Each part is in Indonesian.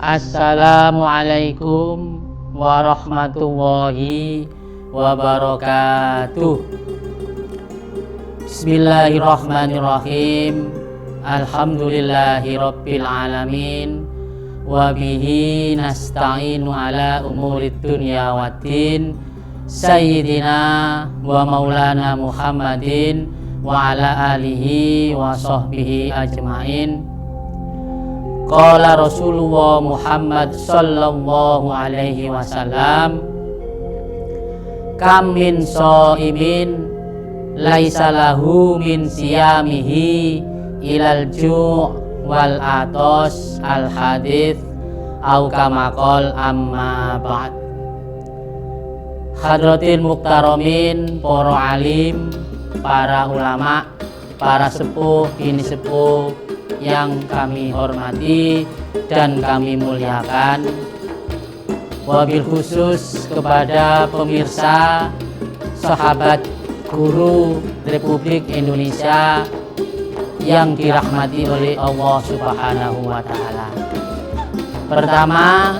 Assalamualaikum warahmatullahi wabarakatuh. Bismillahirrahmanirrahim. Alhamdulillahi rabbil alamin. Wabihi nasta'inu ala umurid dunya waddin. Sayyidina wa maulana Muhammadin wa ala alihi wa sahbihi ajmain. Qala Rasulullah Muhammad sallallahu alaihi wasallam, kam min shaimin laisa lahu min siyamihi ilal ju' wal atos al hadits au kama qol amma ba'd. Hadratin muktaramin, para alim, para ulama, para sepuh, bini sepuh yang kami hormati dan kami muliakan, wabil khusus kepada pemirsa, sahabat guru Republik Indonesia yang dirahmati oleh Allah Subhanahu wa Ta'ala. Pertama,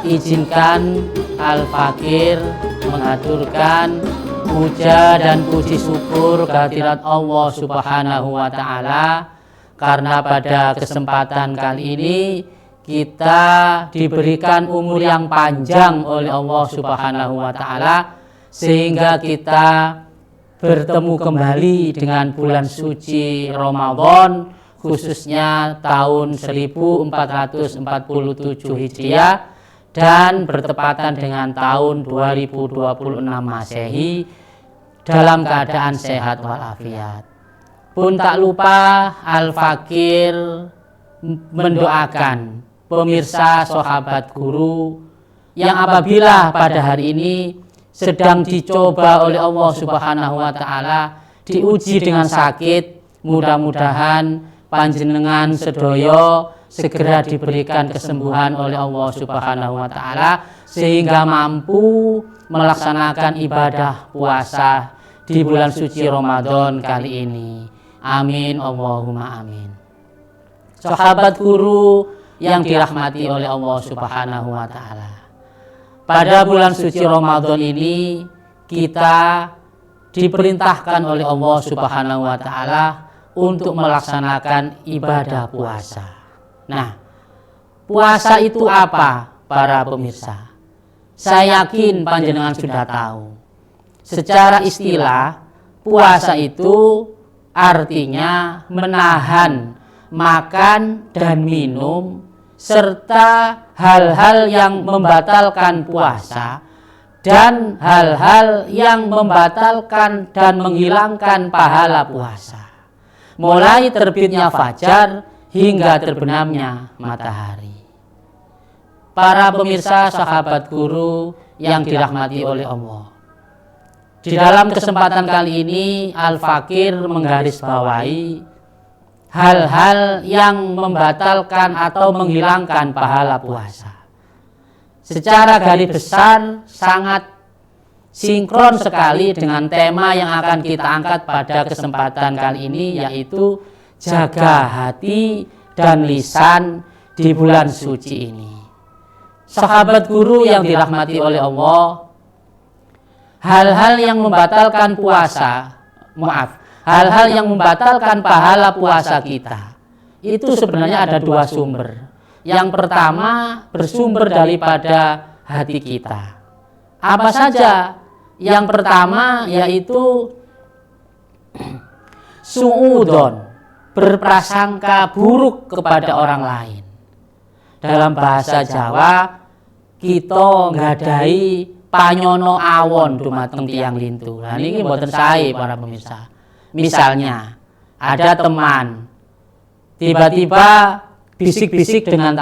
izinkan Al-Fakir mengaturkan puja dan puji syukur kehadirat Allah Subhanahu wa Ta'ala, karena pada kesempatan kali ini kita diberikan umur yang panjang oleh Allah Subhanahu wa Ta'ala, sehingga kita bertemu kembali dengan bulan suci Ramadan, khususnya tahun 1447 Hijriah dan bertepatan dengan tahun 2026 Masehi dalam keadaan sehat walafiat. Pun tak lupa Al-Fakir mendoakan pemirsa sahabat guru yang apabila pada hari ini sedang dicoba oleh Allah Subhanahu wa Ta'ala, diuji dengan sakit, mudah-mudahan panjenengan sedoyo segera diberikan kesembuhan oleh Allah Subhanahu wa Ta'ala sehingga mampu melaksanakan ibadah puasa di bulan suci Ramadan kali ini. Amin, Allahumma amin. Sahabat guru yang dirahmati oleh Allah Subhanahu wa Ta'ala, pada bulan suci Ramadan ini kita diperintahkan oleh Allah Subhanahu wa Ta'ala untuk melaksanakan ibadah puasa. Nah, puasa itu apa, para pemirsa? Saya yakin panjenengan sudah tahu. Secara istilah, puasa itu artinya menahan makan dan minum serta hal-hal yang membatalkan puasa dan hal-hal yang membatalkan dan menghilangkan pahala puasa, mulai terbitnya fajar hingga terbenamnya matahari. Para pemirsa sahabat guru yang dirahmati oleh Allah, di dalam kesempatan kali ini Al-Fakir menggarisbawahi hal-hal yang membatalkan atau menghilangkan pahala puasa. Secara garis besar sangat sinkron sekali dengan tema yang akan kita angkat pada kesempatan kali ini, yaitu jaga hati dan lisan di bulan suci ini. Sahabat guru yang dirahmati oleh Allah, hal-hal yang membatalkan hal-hal yang membatalkan pahala puasa kita itu sebenarnya ada dua sumber. Yang pertama bersumber daripada hati kita. Apa saja? Yang pertama yaitu su'udon, berprasangka buruk kepada orang lain. Dalam bahasa Jawa, kita nggadahi panyono awon dumateng tiyang lintu. Nah ini mboten sae para pemirsa. Misalnya ada teman tiba-tiba bisik-bisik dengan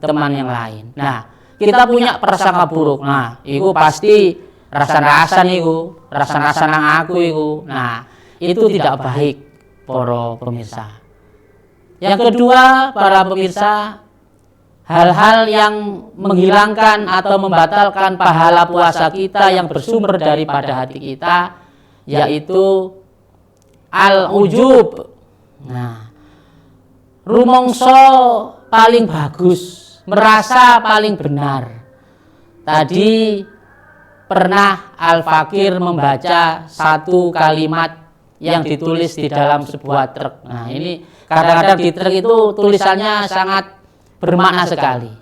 teman yang lain. Nah, kita punya prasangka buruk. Nah, itu pasti rasan-rasan nang aku itu. Nah, itu tidak baik para pemirsa. Yang kedua, para pemirsa, hal-hal yang menghilangkan atau membatalkan pahala puasa kita yang bersumber daripada hati kita, yaitu al-ujub. Nah, rumangsa paling bagus merasa paling benar. Tadi pernah Al-Fakir membaca satu kalimat yang ditulis di dalam sebuah truk. Nah, ini kadang-kadang di truk itu tulisannya sangat bermakna sekali.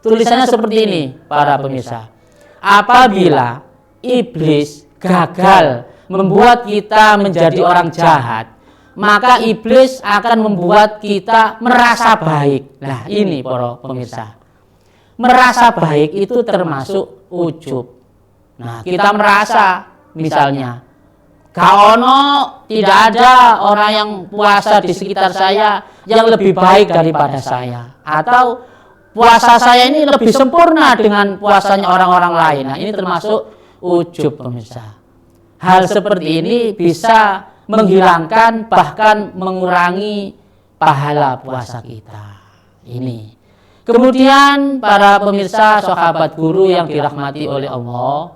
Tulisannya seperti ini, para pemirsa. Apabila iblis gagal membuat kita menjadi orang jahat, maka iblis akan membuat kita merasa baik. Nah, ini para pemirsa. Merasa baik itu termasuk ujub. Nah, kita merasa misalnya tidak ada orang yang puasa di sekitar saya yang lebih baik daripada saya, atau puasa saya ini lebih sempurna dengan puasanya orang-orang lain. Nah, ini termasuk ujub, pemirsa. Hal seperti ini bisa menghilangkan bahkan mengurangi pahala puasa kita. Ini. Kemudian para pemirsa, sahabat guru yang dirahmati oleh Allah,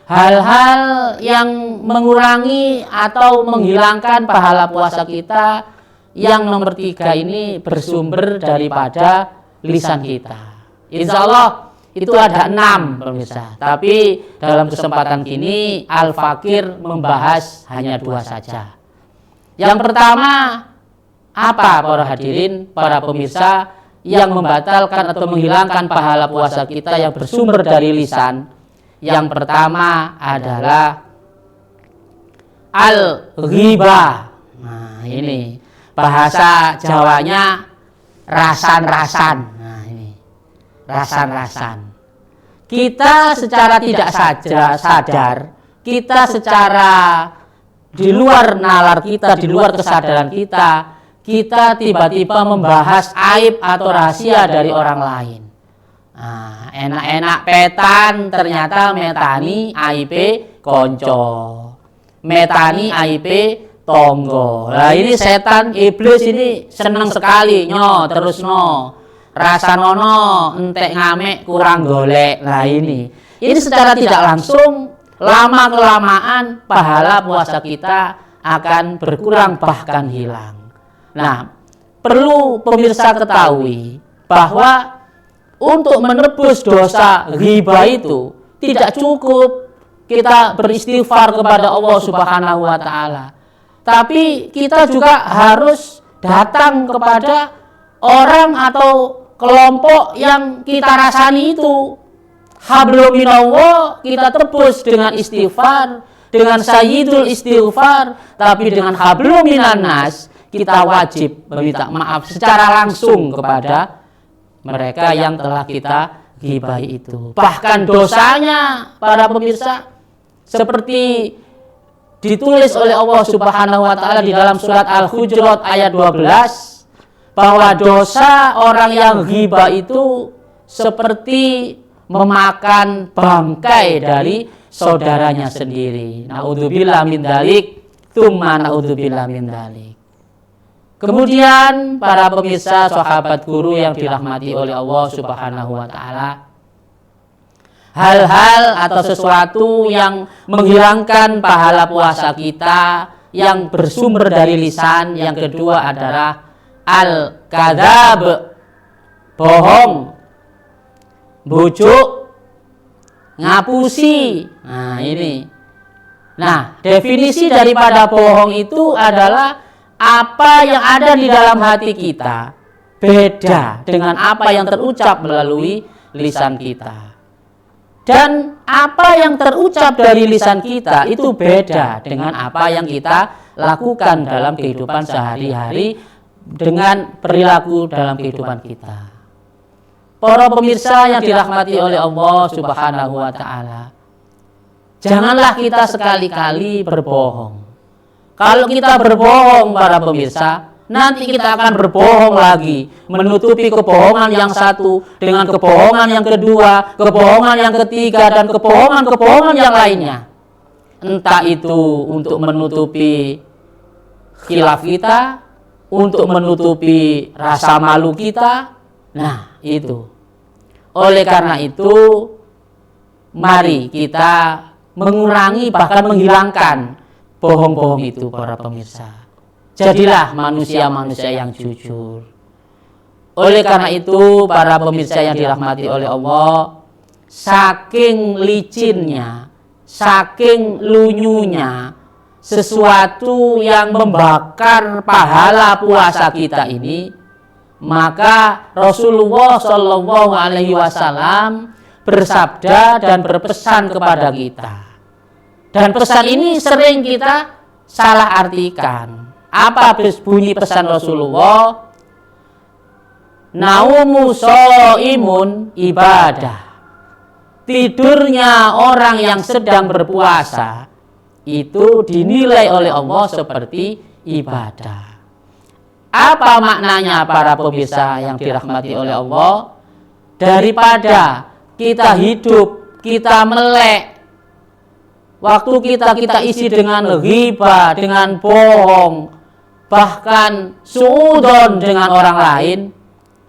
hal-hal yang mengurangi atau menghilangkan pahala puasa kita yang nomor 3 ini bersumber daripada lisan kita. Insya Allah itu ada 6, pemirsa. Tapi dalam kesempatan kini Al-Fakir membahas hanya 2 saja. Yang pertama, apa para hadirin, para pemirsa, yang membatalkan atau menghilangkan pahala puasa kita yang bersumber dari lisan? Yang pertama adalah al-ghibah. Nah, ini bahasa Jawanya rasan-rasan. Nah, ini rasan-rasan. Kita secara tidak sadar, kita secara di luar nalar kita, di luar kesadaran kita tiba-tiba membahas aib atau rahasia dari orang lain. Nah, enak-enak petan, ternyata metani aib konco, metani aib tonggo. Nah, ini setan, iblis ini seneng sekali terus rasa nono entek ngamek kurang golek. Nah, ini secara tidak langsung lama kelamaan pahala puasa kita akan berkurang bahkan hilang. Nah, perlu pemirsa ketahui bahwa untuk menebus dosa ghibah itu tidak cukup kita beristighfar kepada Allah Subhanahu wa taala. Tapi kita juga harus datang kepada orang atau kelompok yang kita rasani itu. Hablum minallah kita tebus dengan istighfar, dengan sayyidul istighfar, tapi dengan hablum minannas kita wajib meminta maaf secara langsung kepada mereka yang telah kita ghibahi itu. Bahkan dosanya, para pemirsa, seperti ditulis oleh Allah Subhanahu wa taala di dalam surat Al-Hujurat ayat 12, bahwa dosa orang yang ghibah itu seperti memakan bangkai dari saudaranya sendiri. Naudzubillah min dzalik, tsumma naudzubillah min dzalik. Kemudian para pemirsa, sahabat guru yang dirahmati oleh Allah Subhanahu wa taala, hal-hal atau sesuatu yang menghilangkan pahala puasa kita yang bersumber dari lisan, yang kedua adalah al-kadzab, bohong, bujuk, ngapusi. Nah, ini. Nah, definisi daripada bohong itu adalah apa yang ada di dalam hati kita beda dengan apa yang terucap melalui lisan kita. Dan apa yang terucap dari lisan kita itu beda dengan apa yang kita lakukan dalam kehidupan sehari-hari, dengan perilaku dalam kehidupan kita. Para pemirsa yang dirahmati oleh Allah Subhanahu wa taala, janganlah kita sekali-kali berbohong. Kalau kita berbohong, para pemirsa, nanti kita akan berbohong lagi, menutupi kebohongan yang satu dengan kebohongan yang kedua, kebohongan yang ketiga, dan kebohongan yang lainnya. Entah itu untuk menutupi khilaf kita, untuk menutupi rasa malu kita. Nah, itu. Oleh karena itu, mari kita mengurangi bahkan menghilangkan bohong-bohong itu, para pemirsa. Jadilah manusia-manusia yang jujur. Oleh karena itu, para pemirsa yang dirahmati oleh Allah, saking licinnya, saking lunyunya sesuatu yang membakar pahala puasa kita ini, maka Rasulullah Shallallahu Alaihi Wasallam bersabda dan berpesan kepada kita. Dan pesan ini sering kita salah artikan. Apa bunyi pesan Rasulullah? Naumu shaimun ibadah. Tidurnya orang yang sedang berpuasa itu dinilai oleh Allah seperti ibadah. Apa maknanya para pemirsa yang dirahmati oleh Allah? Daripada kita hidup, kita melek, waktu kita isi dengan ghibah, dengan bohong, bahkan suudon dengan orang lain,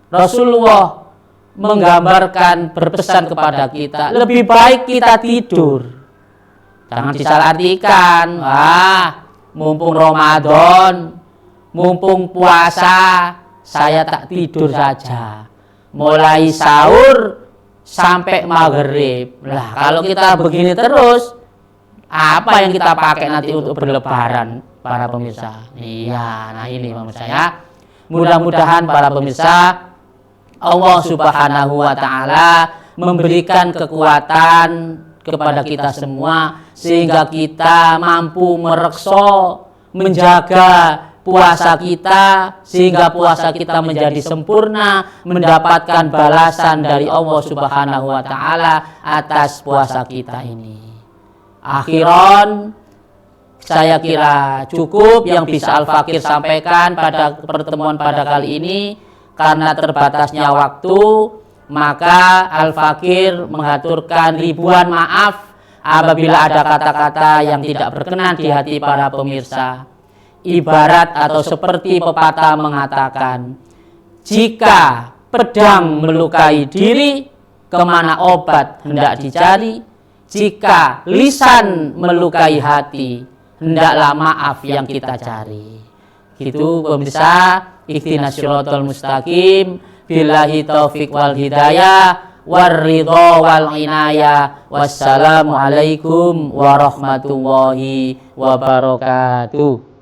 Rasulullah menggambarkan, berpesan kepada kita, lebih baik kita tidur. Jangan disalahartikan, mumpung Ramadan, mumpung puasa, saya tak tidur saja. Mulai sahur sampai maghrib. Lah, kalau kita begini terus, apa yang kita pakai nanti untuk berlebaran, para pemirsa? Iya, nah ini pemirsa ya. Mudah-mudahan para pemirsa, Allah Subhanahu wa Ta'ala memberikan kekuatan kepada kita semua sehingga kita mampu mereksa, menjaga puasa kita sehingga puasa kita menjadi sempurna, mendapatkan balasan dari Allah Subhanahu wa Ta'ala atas puasa kita ini. Akhiran, saya kira cukup yang bisa Al-Fakir sampaikan pada pertemuan pada kali ini. Karena terbatasnya waktu, maka Al-Fakir mengaturkan ribuan maaf apabila ada kata-kata yang tidak berkenan di hati para pemirsa. Ibarat atau seperti pepatah mengatakan, jika pedang melukai diri, kemana obat hendak dicari? Jika lisan melukai hati, hendaklah maaf yang kita cari. Gitu pemirsa, ihdinas siratal mustaqim, billahi taufik wal hidayah, warridha wal inayah. Wassalamualaikum warahmatullahi wabarakatuh.